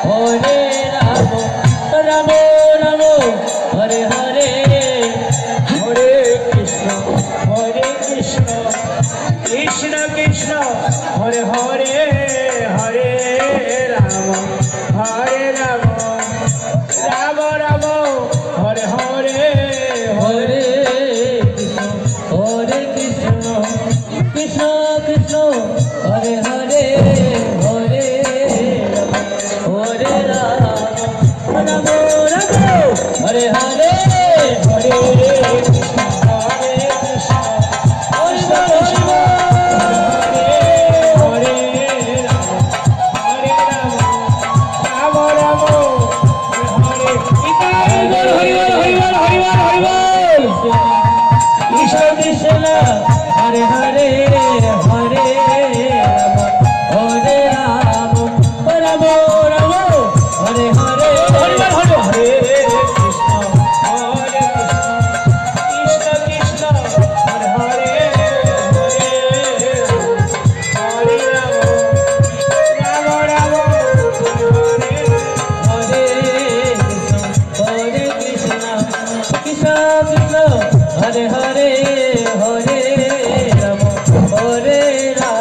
Hare Ram Ram Ram Hare Hare Hare Krishna Krishna Krishna Hare Hare Hare Ram Ram Ram Hare Hare Hare Krishna Krishna Krishna Hare Hare Hare Ram Ram Ram Hare Hare Hare Krishna Hare Hare Hare Ram Hare Ram Ram Ram Hare Hare Hare Krishna Krishna Krishna Hare Hare Hare Ram Ram Hare Krishna Krishna Krishna Hare Hare Hare Ram Hare Ram